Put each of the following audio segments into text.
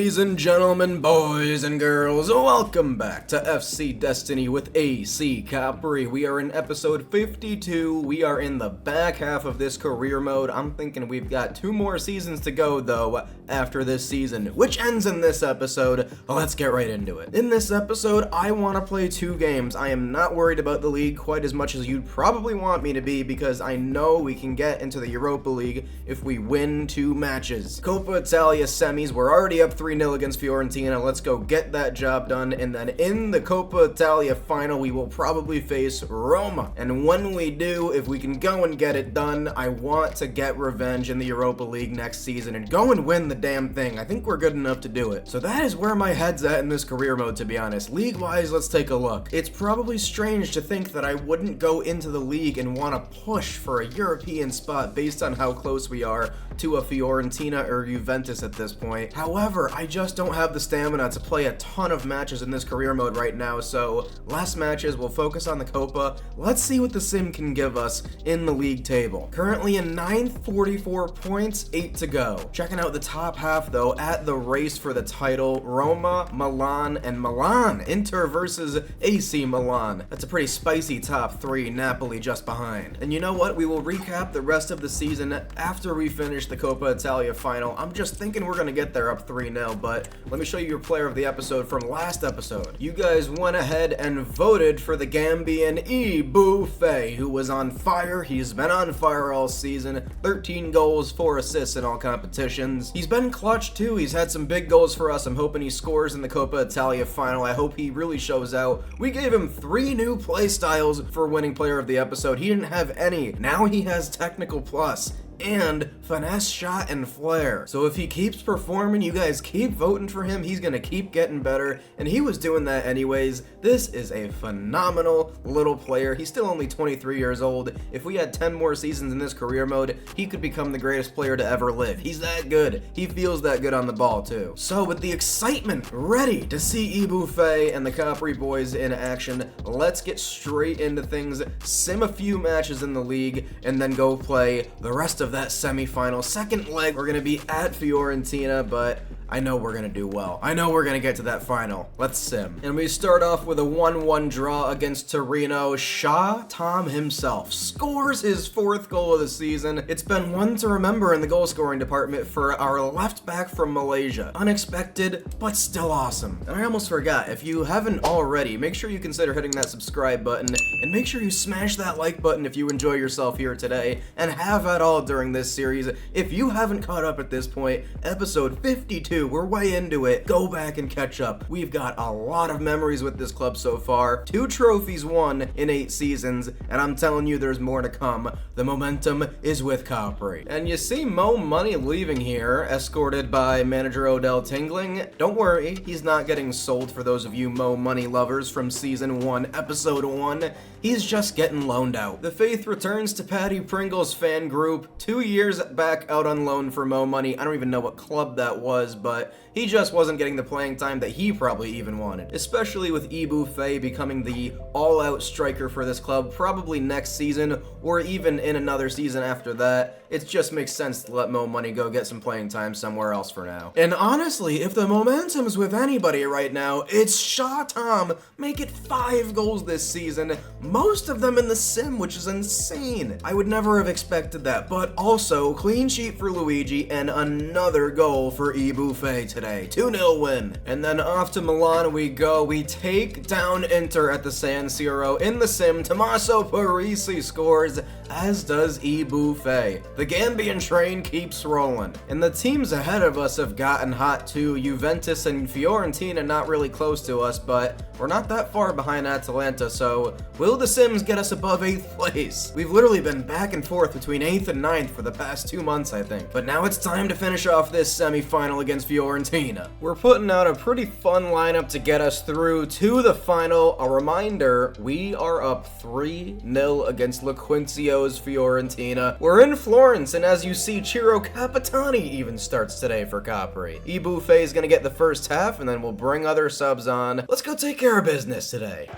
Ladies and gentlemen, boys and girls, welcome back to FC Destiny with AC Capri. We are in episode 52. We are in the back half of this career mode. I'm thinking we've got 2 more seasons to go, though, after this season, which ends in this episode. Let's get right into it. In this episode, I want to play 2 games. I am not worried about the league quite as much as you'd probably want me to be, because I know we can get into the Europa League if we win 2 matches. Coppa Italia semis, we're already up 3-0 against Fiorentina. Let's go get that job done, and then in the Coppa Italia final, we will probably face Roma. And when we do, if we can go and get it done, I want to get revenge in the Europa League next season and go and win the damn thing. I think we're good enough to do it. So that is where my head's at in this career mode, to be honest. League-wise, let's take a look. It's probably strange to think that I wouldn't go into the league and want to push for a European spot based on how close we are to a Fiorentina or Juventus at this point. However, I just don't have the stamina to play a ton of matches in this career mode right now, so less matches, we'll focus on the Copa. Let's see what the sim can give us in the league table. Currently in 9th, 44 points, 8 to go. Checking out the top half though, at the race for the title, Roma, Milan, and Milan. Inter versus AC Milan. That's a pretty spicy top 3, Napoli just behind. And you know what? We will recap the rest of the season after we finish the Coppa Italia final. I'm just thinking we're gonna get there up 3-0, but let me show you your player of the episode from last episode. You guys went ahead and voted for the Gambian Ibufe, who was on fire. He's been on fire all season. 13 goals, 4 assists in all competitions. He's been clutch too. He's had some big goals for us. I'm hoping he scores in the Coppa Italia final. I hope he really shows out. We gave him 3 new play styles for winning player of the episode. He didn't have any. Now he has technical plus and finesse, shot, and flair. So if he keeps performing, you guys keep voting for him, he's gonna keep getting better, and he was doing that anyways. This is a phenomenal little player. He's still only 23 years old. If we had 10 more seasons in this career mode, he could become the greatest player to ever live. He's that good. He feels that good on the ball too. So with the excitement ready to see Ibufe and the Capri boys in action, let's get straight into things, sim a few matches in the league, and then go play the rest of that semi-final. Second leg, we're gonna be at Fiorentina, but I know we're gonna do well. I know we're gonna get to that final. Let's sim. And we start off with a 1-1 draw against Torino. Shah Tom himself scores his 4th goal of the season. It's been one to remember in the goal scoring department for our left back from Malaysia. Unexpected, but still awesome. And I almost forgot, if you haven't already, make sure you consider hitting that subscribe button, and make sure you smash that like button if you enjoy yourself here today, and have at all during this series. If you haven't caught up at this point, episode 52, we're way into it. Go back and catch up. We've got a lot of memories with this club so far. 2 trophies won in 8 seasons, and I'm telling you there's more to come. The momentum is with Capri. And you see Mo Money leaving here, escorted by manager Odell Tingling. Don't worry, he's not getting sold for those of you Mo Money lovers from season 1, episode 1. He's just getting loaned out. The faith returns to Paddy Pringle's fan group. 2 years back out on loan for Mo Money. I don't even know what club that was, but he just wasn't getting the playing time that he probably even wanted. Especially with Ibufe becoming the all-out striker for this club probably next season, or even in another season after that. It just makes sense to let Mo Money go get some playing time somewhere else for now. And honestly, if the momentum's with anybody right now, it's Shah Tom. Make it 5 goals this season, most of them in the sim, which is insane. I would never have expected that, but also clean sheet for Luigi and another goal for Ibufe today. 2-0 win. And then off to Milan we go. We take down Inter at the San Siro in the sim. Tommaso Parisi scores, as does Ibufe. The Gambian train keeps rolling. And the teams ahead of us have gotten hot too. Juventus and Fiorentina not really close to us, but we're not that far behind Atalanta, so will the sims get us above 8th place? We've literally been back and forth between 8th and 9th for the past 2 months, I think. But now it's time to finish off this semi-final against Fiorentina. We're putting out a pretty fun lineup to get us through to the final. A reminder, we are up 3-0 against Loquincio's Fiorentina. We're in Florence, and as you see, Ciro Capitani even starts today for Capri. Ibufe is gonna get the first half, and then we'll bring other subs on. Let's go take care of business today.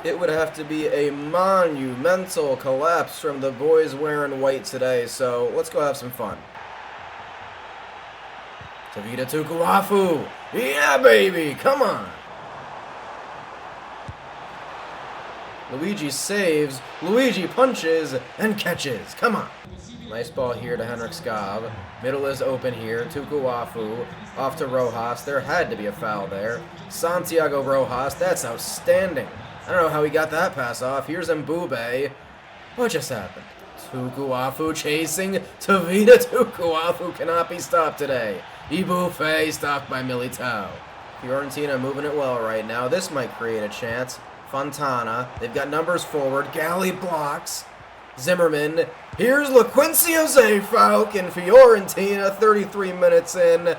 It would have to be a monumental collapse from the boys wearing white today, so let's go have some fun. Tavita Tukuafu. Yeah, baby. Come on. Luigi saves. Luigi punches and catches. Come on. Nice ball here to Henrik Skav. Middle is open here. Tukuafu off to Rojas. There had to be a foul there. Santiago Rojas. That's outstanding. I don't know how he got that pass off. Here's Mbube. What just happened? Tukuafu chasing. Tavita Tukuafu cannot be stopped today. Ibufe stopped by Militao. Fiorentina moving it well right now. This might create a chance. Fontana. They've got numbers forward. Galley blocks. Zimmerman. Here's LaQuincy Zefauk, and Fiorentina, 33 minutes in,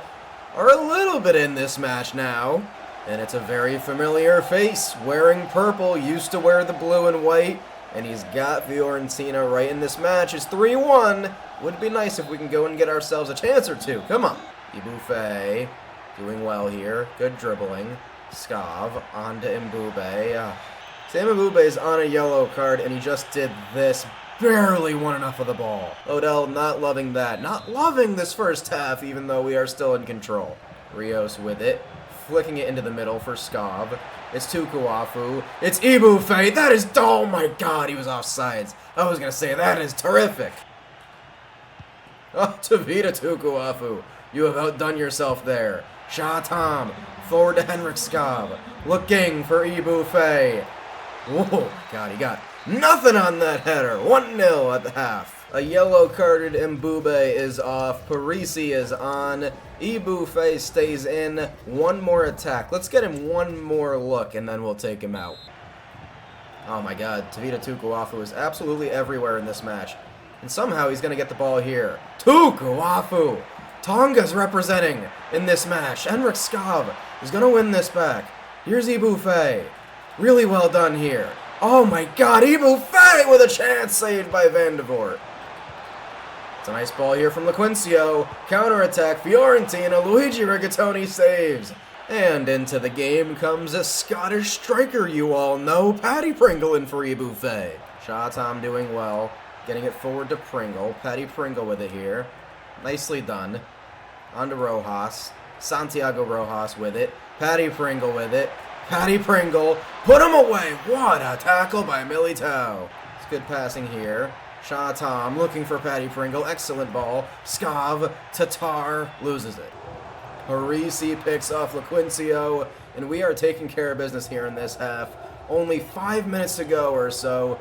are a little bit in this match now. And it's a very familiar face, wearing purple, used to wear the blue and white, and he's got Fiorentina right in this match. It's 3-1. Would be nice if we can go and get ourselves a chance or two. Come on. Ibufe doing well here. Good dribbling. Skav on to Mbube. Sam Mbube is on a yellow card, and he just did this. Barely won enough of the ball. Odell not loving that. Not loving this first half, even though we are still in control. Rios with it. Flicking it into the middle for Skav. It's Tukuafu. It's Ibufe. That is... Oh my god, he was offsides. I was going to say, that is terrific. Oh, Tavita Tukuafu. You have outdone yourself there. Shatam. Forward to Henrik Skav. Looking for Ibufe. Whoa, god, he got nothing on that header. 1-0 at the half. A yellow carded Mbube is off. Parisi is on. Ibufe stays in. One more attack. Let's get him one more look, and then we'll take him out. Oh my god, Tavita Tukuafu is absolutely everywhere in this match. And somehow he's going to get the ball here. Tukuafu! Tonga's representing in this match. Henrik Skav is going to win this back. Here's Ibufe. Really well done here. Oh my god, Ibufe with a chance saved by Van de Voort. It's a nice ball here from LaQuincio. Counter-attack, Fiorentina. Luigi Rigatoni saves. And into the game comes a Scottish striker you all know, Paddy Pringle in for Ibufe. Shatam doing well. Getting it forward to Pringle. Paddy Pringle with it here. Nicely done. On to Rojas. Santiago Rojas with it. Paddy Pringle with it. Paddy Pringle, put him away. What a tackle by Militao. It's good passing here. Shatam looking for Paddy Pringle. Excellent ball. Skav, Tatar loses it. Parisi picks off LaQuincio, and we are taking care of business here in this half. Only 5 minutes to go or so.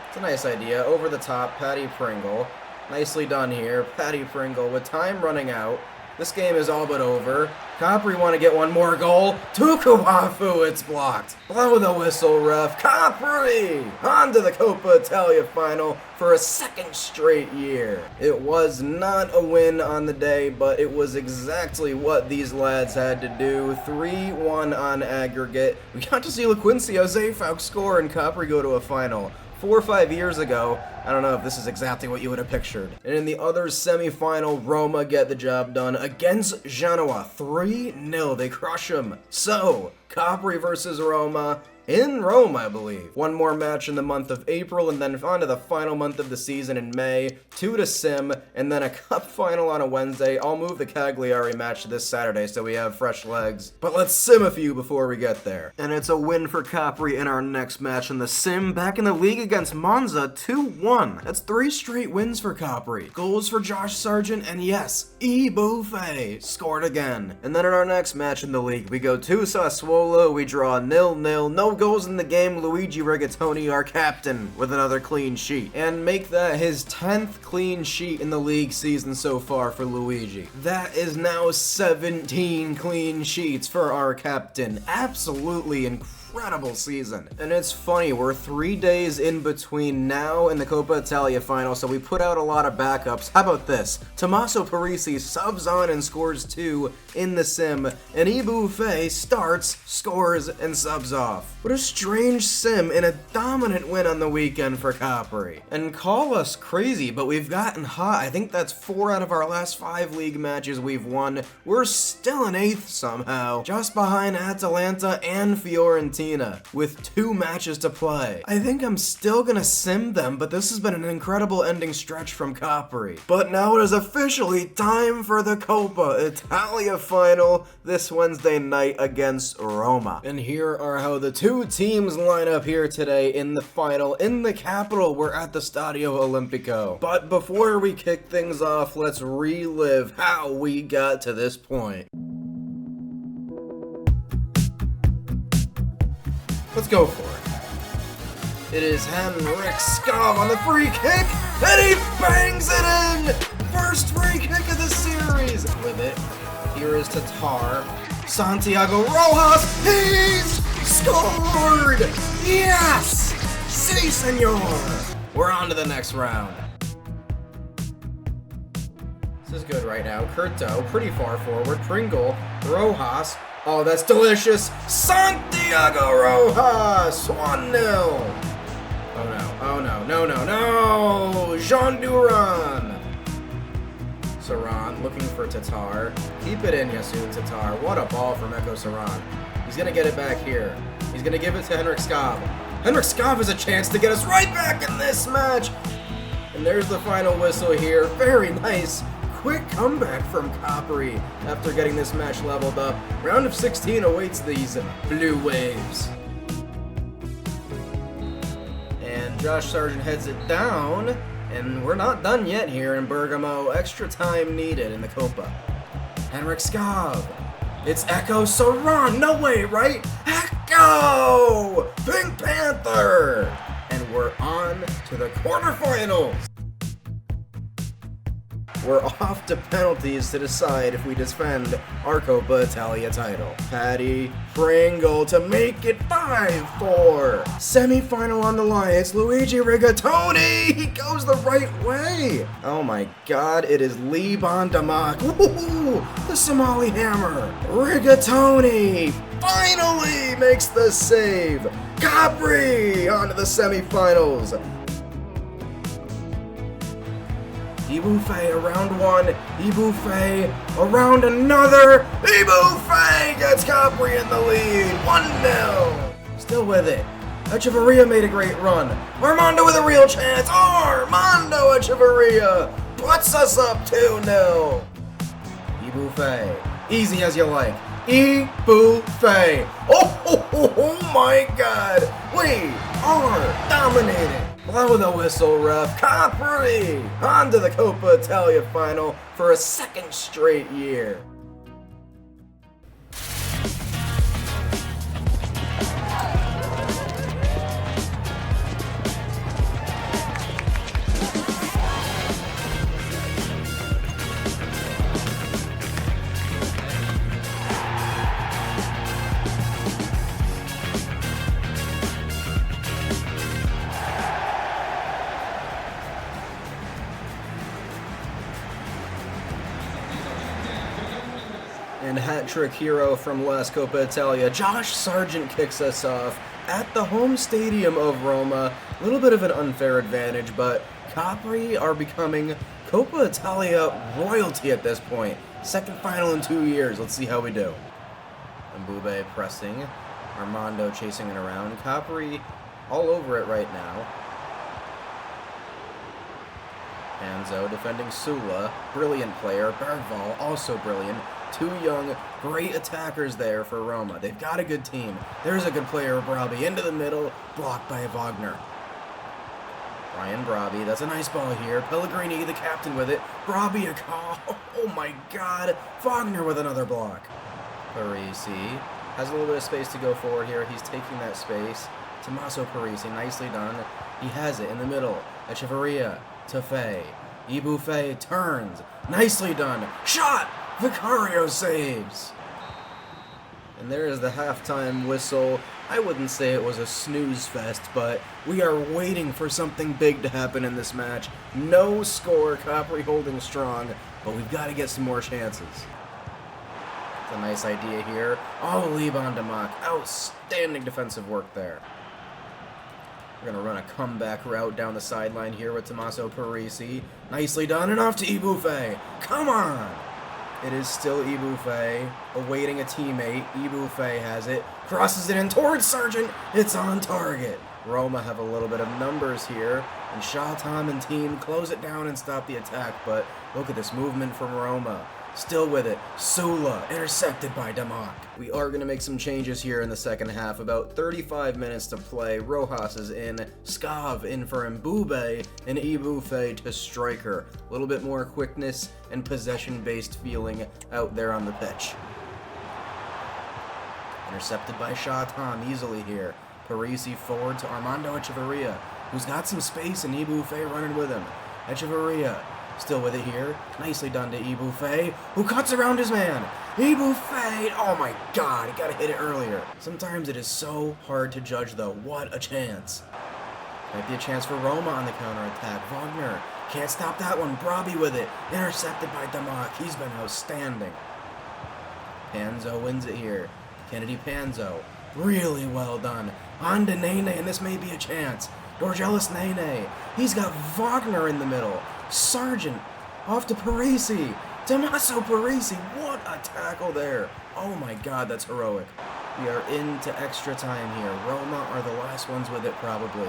It's a nice idea. Over the top, Paddy Pringle. Nicely done here. Paddy Pringle with time running out. This game is all but over. Capri want to get one more goal. Tukuafu, it's blocked. Blow the whistle, ref. Capri! On to the Coppa Italia final for a second straight year. It was not a win on the day, but it was exactly what these lads had to do. 3-1 on aggregate. We got to see LaQuincio Zefauk score and Capri go to a final. 4 or 5 years ago, I don't know if this is exactly what you would have pictured. And in the other semi-final, Roma get the job done against Genoa. 3-0, they crush them. So, Capri versus Roma in Rome, I believe. One more match in the month of April, and then on to the final month of the season in May. 2 to Sim, and then a cup final on a Wednesday. I'll move the Cagliari match to this Saturday so we have fresh legs. But let's sim a few before we get there. And it's a win for Capri in our next match in the sim. Back in the league against Monza, 2-1. That's 3 straight wins for Capri. Goals for Josh Sargent, and yes, Ibufe scored again. And then in our next match in the league, we go to Sassuolo. We draw 0-0. No goals in the game. Luigi Rigatoni, our captain, with another clean sheet. And make that his 10th clean sheet in the league season so far for Luigi. That is now 17 clean sheets for our captain. Absolutely incredible season. And it's funny, we're 3 days in between now and the Coppa Italia final, so we put out a lot of backups. How about this? Tommaso Parisi subs on and scores 2 in the sim, and Ibufe starts, scores, and subs off. What a strange sim and a dominant win on the weekend for Capri. And call us crazy, but we've gotten hot. I think that's 4 out of our last 5 league matches we've won. We're still in 8th somehow, just behind Atalanta and Fiorentina. Argentina with 2 matches to play. I think I'm still gonna sim them, but this has been an incredible ending stretch from Capri. But now it is officially time for the Coppa Italia final this Wednesday night against Roma. And here are how the 2 teams line up here today in the final in the capital. We're at the Stadio Olimpico. But before we kick things off, let's relive how we got to this point. Let's go for it. It is Henrik Skov on the free kick, and he bangs it in! First free kick of the series! With it, here is Tatar. Santiago Rojas, he's scored! Yes! Si, senor! We're on to the next round. This is good right now. Curto, pretty far forward. Pringle, Rojas. Oh, that's delicious. Santiago Rojas, 1-0. Oh no, oh no, no, no, no. Jean Duran. Saran looking for Tatar. Keep it in, Yasun Tatar. What a ball from Eko Saran. He's gonna get it back here. He's gonna give it to Henrik Skov. Henrik Skov has a chance to get us right back in this match. And there's the final whistle here. Very nice. Quick comeback from Capri after getting this match leveled up. Round of 16 awaits these Blue Waves. And Josh Sargent heads it down, and we're not done yet here in Bergamo. Extra time needed in the Coppa. Henrik Skov. It's Eko Saran. No way, right? Eko! Pink Panther! And we're on to the quarterfinals. We're off to penalties to decide if we defend our Coppa Italia title. Paddy Pringle to make it 5-4. Semi-final on the line. It's Luigi Rigatoni. He goes the right way. Oh my God, it is Lee Bondamak. Woohoo! The Somali hammer. Rigatoni finally makes the save. Capri on to the semi-finals. Iboufe around one, Iboufe around another, Iboufe gets Capri in the lead, 1-0. Still with it. Echeverria made a great run. Armando with a real chance. Armando Echeverria puts us up 2-0. Iboufe, easy as you like. Iboufe. Oh my God, we are dominating. Blow the whistle, ref. Capri on to the Coppa Italia final for a 2nd straight year. And hat-trick hero from last Coppa Italia, Josh Sargent kicks us off at the home stadium of Roma. A little bit of an unfair advantage, but Capri are becoming Coppa Italia royalty at this point. 2nd final in 2 years. Let's see how we do. Mbube pressing. Armando chasing it around. Capri all over it right now. Anzo defending Sula. Brilliant player. Bergvall also brilliant. 2 young, great attackers there for Roma. They've got a good team. There's a good player, Brabi, into the middle, blocked by Wagner. Ryan Brabi, that's a nice ball here. Pellegrini, the captain, with it. Brabi, a call. Oh my God. Wagner with another block. Parisi has a little bit of space to go forward here. He's taking that space. Tommaso Parisi, nicely done. He has it in the middle. Echeverria to Fay. Iboufe turns. Nicely done. Shot! Vicario saves. And there is the halftime whistle. I wouldn't say it was a snooze fest, but we are waiting for something big to happen in this match. No score, Capri holding strong, but we've got to get some more chances. It's a nice idea here. Oh, Lee Bondamak. Outstanding defensive work there. We're going to run a comeback route down the sideline here with Tommaso Parisi. Nicely done, and off to Iboufe. Come on! It is still Ibufei, awaiting a teammate. Ibufei has it, crosses it in towards Sargent. It's on target. Roma have a little bit of numbers here, and Shatam and team close it down and stop the attack, but look at this movement from Roma. Still with it, Sula, intercepted by Damak. We are going to make some changes here in the second half. About 35 minutes to play. Rojas is in, Skav in for Mbube, and Ibufei to striker. A little bit more quickness and possession-based feeling out there on the pitch. Intercepted by Shatam easily here. Parisi forward to Armando Echeverria, who's got some space, and Ibufei running with him. Echeverria still with it here. Nicely done to Ibufei, who cuts around his man. Ibufei! Oh my god, he gotta hit it earlier. Sometimes it is so hard to judge, though. What a chance. Might be a chance for Roma on the counterattack. Wagner can't stop that one. Brabi with it. Intercepted by Damak. He's been outstanding. Panzo wins it here. Kennedy Panzo. Really well done. On to Nene, and this may be a chance. Dorgelis Nene. He's got Wagner in the middle. Sargent off to Parisi. Tommaso Parisi. What a tackle there. Oh my god, that's heroic. We are into extra time here. Roma are the last ones with it, probably.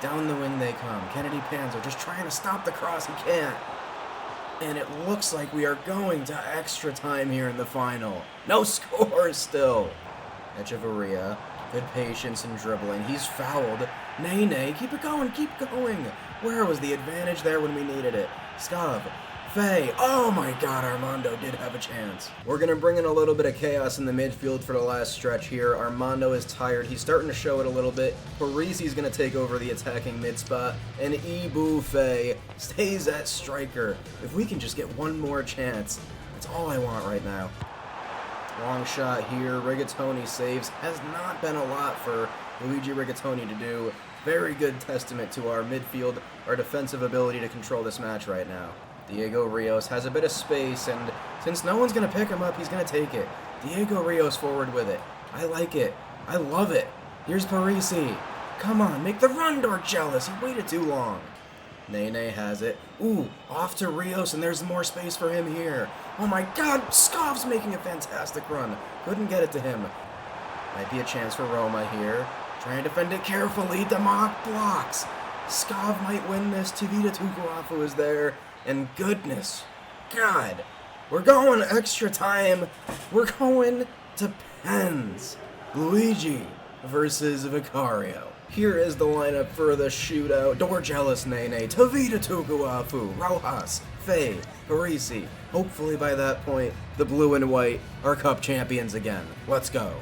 Down the wing they come. Kennedy Panzo just trying to stop the cross. He can't. And it looks like we are going to extra time here in the final. No score still. Echeverria. Good patience and dribbling. He's fouled. Nene, keep it going, keep going. Where was the advantage there when we needed it? Skav. Faye. Oh my god, Armando did have a chance. We're going to bring in a little bit of chaos in the midfield for the last stretch here. Armando is tired. He's starting to show it a little bit. Parisi's going to take over the attacking mid spot. And Ibufei stays at striker. If we can just get one more chance, that's all I want right now. Long shot here. Rigatoni saves. Has not been a lot for Luigi Rigatoni to do. Very good testament to our midfield, our defensive ability to control this match right now. Diego Rios has a bit of space, and since no one's going to pick him up, he's going to take it. Diego Rios forward with it. I like it. I love it. Here's Parisi. Come on, make the run, Dorgelis. He waited too long. Nene has it. Ooh, off to Rios, and there's more space for him here. Oh my god, Skav's making a fantastic run. Couldn't get it to him. Might be a chance for Roma here. Trying to defend it carefully. Damak blocks. Skav might win this. Tavita Tukuafu is there. And goodness, God, we're going extra time. We're going to pens. Luigi versus Vicario. Here is the lineup for the shootout. Dorgelis Nene, Tavita Tukuafu, Rojas, Faye, Parisi. Hopefully by that point, the blue and white are cup champions again. Let's go.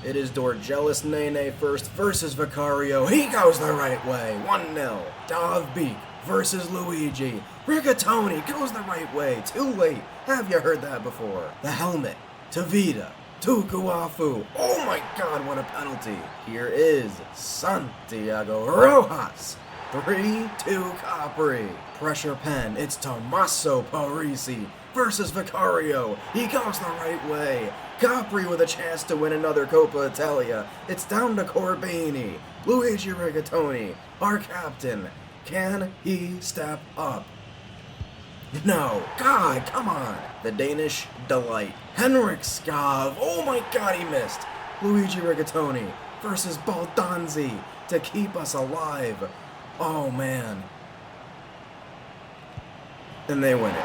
It is Dorgelis Nene first versus Vicario. He goes the right way. 1-0. Dav Beek versus Luigi. Rigatoni goes the right way. Too late. Have you heard that before? The helmet. Tavita. Tukuafu. Oh my god, what a penalty. Here is Santiago Rojas. 3-2 Capri. Pressure pen. It's Tommaso Parisi versus Vicario. He goes the right way. Capri with a chance to win another Coppa Italia. It's down to Corbini. Luigi Rigatoni, our captain. Can he step up? No. God, come on. The Danish delight. Henrik Skav. Oh my god, he missed. Luigi Rigatoni versus Baldanzi to keep us alive. Oh man. And they win it.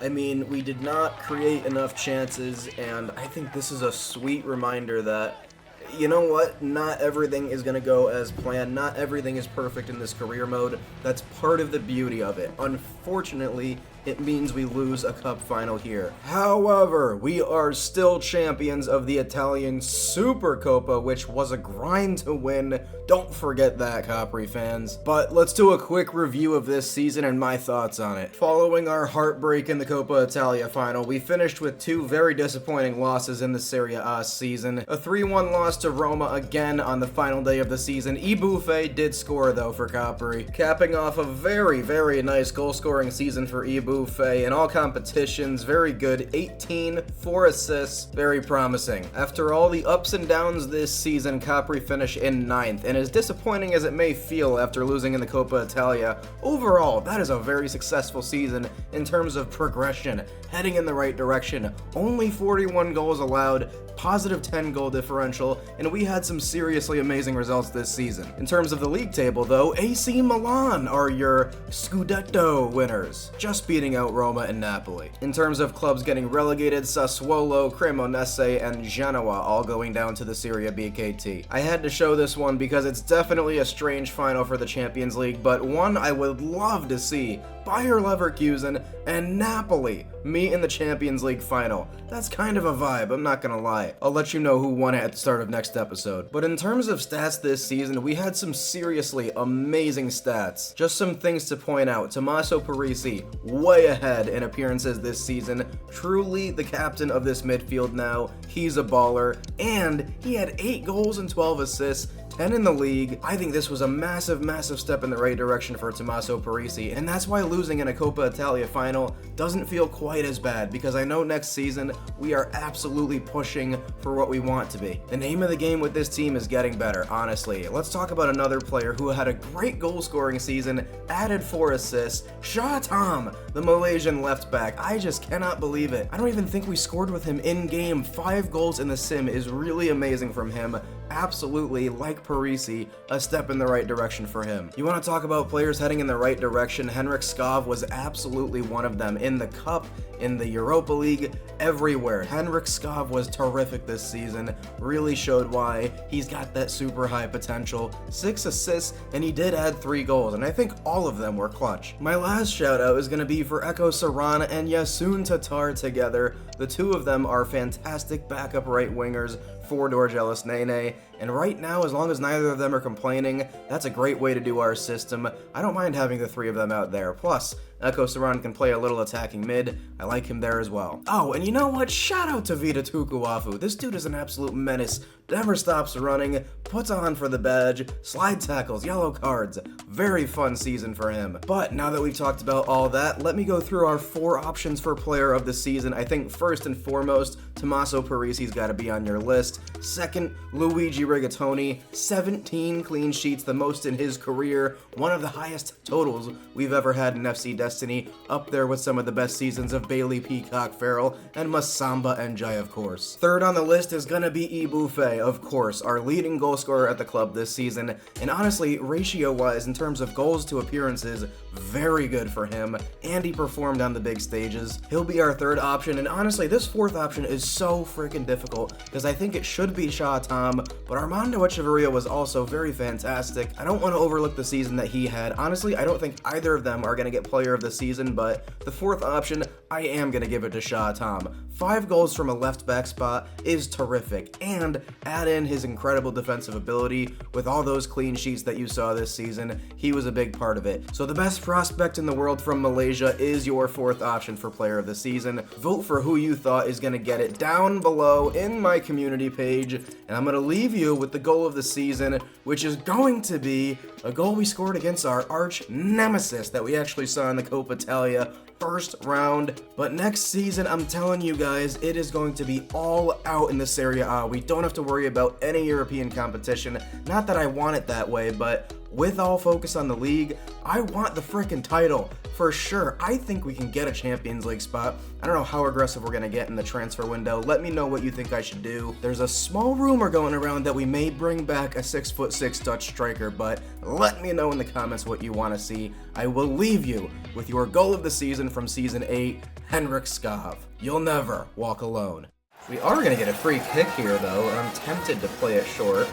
I mean, we did not create enough chances, and I think this is a sweet reminder that, you know what, not everything is going to go as planned, not everything is perfect in this career mode. That's part of the beauty of it. Unfortunately, it means we lose a cup final here. However, we are still champions of the Italian Supercoppa, which was a grind to win. Don't forget that, Capri fans. But let's do a quick review of this season and my thoughts on it. Following our heartbreak in the Coppa Italia final, we finished with two very disappointing losses in the Serie A season. A 3-1 loss to Roma again on the final day of the season. Ibufei did score though for Capri, capping off a very, very nice goal-scoring season for Ibufei. Buffet in all competitions. Very good. 18, 4 assists. Very promising. After all the ups and downs this season, Capri finished in 9th, and as disappointing as it may feel after losing in the Coppa Italia, overall, that is a very successful season in terms of progression, heading in the right direction. Only 41 goals allowed, positive 10 goal differential, and we had some seriously amazing results this season. In terms of the league table, though, AC Milan are your Scudetto winners, just beating out Roma and Napoli. In terms of clubs getting relegated, Sassuolo, Cremonese, and Genoa all going down to the Serie BKT. I had to show this one because it's definitely a strange final for the Champions League, but one I would love to see. Bayer Leverkusen and Napoli meet in the Champions League final. That's kind of a vibe, I'm not gonna lie. I'll let you know who won it at the start of next episode. But in terms of stats this season, we had some seriously amazing stats. Just some things to point out. Tommaso Parisi, way ahead in appearances this season. Truly the captain of this midfield now. He's a baller. And he had 8 goals and 12 assists. 10 in the league. I think this was a massive step in the right direction for Tommaso Parisi, and that's why losing in a Coppa Italia final doesn't feel quite as bad, because I know next season we are absolutely pushing for what we want to be. The name of the game with this team is getting better, honestly. Let's talk about another player who had a great goal scoring season, added 4 assists, Shah Tam, the Malaysian left back. I just cannot believe it. I don't even think we scored with him in game. 5 goals in the sim is really amazing from him. Absolutely, like Parisi, a step in the right direction for him. You want to talk about players heading in the right direction? Henrik Skov was absolutely one of them. In the Cup, in the Europa League, everywhere. Henrik Skov was terrific this season, really showed why. He's got that super high potential. 6 assists, and he did add 3 goals, and I think all of them were clutch. My last shout out is going to be for Eko Saran and Yasun Tatar together. The two of them are fantastic backup right wingers for Dorgelis Nene, and right now, as long as neither of them are complaining, that's a great way to do our system. I don't mind having the 3 of them out there. Plus, Eko Saran can play a little attacking mid. I like him there as well. Oh, and you know what? Shout out to Vida Tukuafu. This dude is an absolute menace. Never stops running, puts on for the badge, slide tackles, yellow cards. Very fun season for him. But now that we've talked about all that, let me go through our 4 options for player of the season. I think first and foremost, Tommaso Parisi's got to be on your list. Second, Luigi Rigatoni, 17 clean sheets, the most in his career. One of the highest totals we've ever had in FC Destiny, up there with some of the best seasons of Bailey Peacock Farrell and Masamba Njai, of course. Third on the list is gonna be Ibufe, of course, our leading goal scorer at the club this season, and honestly, ratio-wise, in terms of goals to appearances, very good for him, and he performed on the big stages. He'll be our 3rd option, and honestly, this 4th option is so freaking difficult, because I think it should be Shah Tam, but Armando Echeverria was also very fantastic. I don't want to overlook the season that he had. Honestly, I don't think either of them are going to get player of the season, but the 4th option, I am going to give it to Shah Tam. 5 goals from a left back spot is terrific, and add in his incredible defensive ability with all those clean sheets that you saw this season, he was a big part of it. So the best prospect in the world from Malaysia is your 4th option for player of the season. Vote for who you thought is going to get it down below in my community page, and I'm going to leave you with the goal of the season, which is going to be a goal we scored against our arch nemesis that we actually saw in the Coppa Italia first round. But next season, I'm telling you guys, it is going to be all out in the Serie A. We don't have to worry about any European competition. Not that I want it that way, but with all focus on the league, I want the frickin' title. For sure, I think we can get a Champions League spot. I don't know how aggressive we're gonna get in the transfer window. Let me know what you think I should do. There's a small rumor going around that we may bring back a 6'6" Dutch striker, but let me know in the comments what you want to see. I will leave you with your goal of the season from Season 8, Henrik Skov. You'll never walk alone. We are gonna get a free kick here though, and I'm tempted to play it short.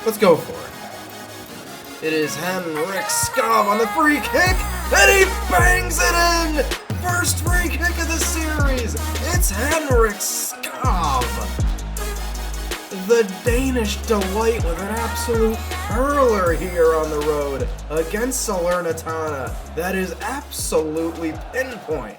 Let's go for it. It is Henrik Skov on the free kick, and he bangs it in! First free kick of the series! It's Henrik Skov! The Danish delight with an absolute hurler here on the road against Salernitana. That is absolutely pinpoint.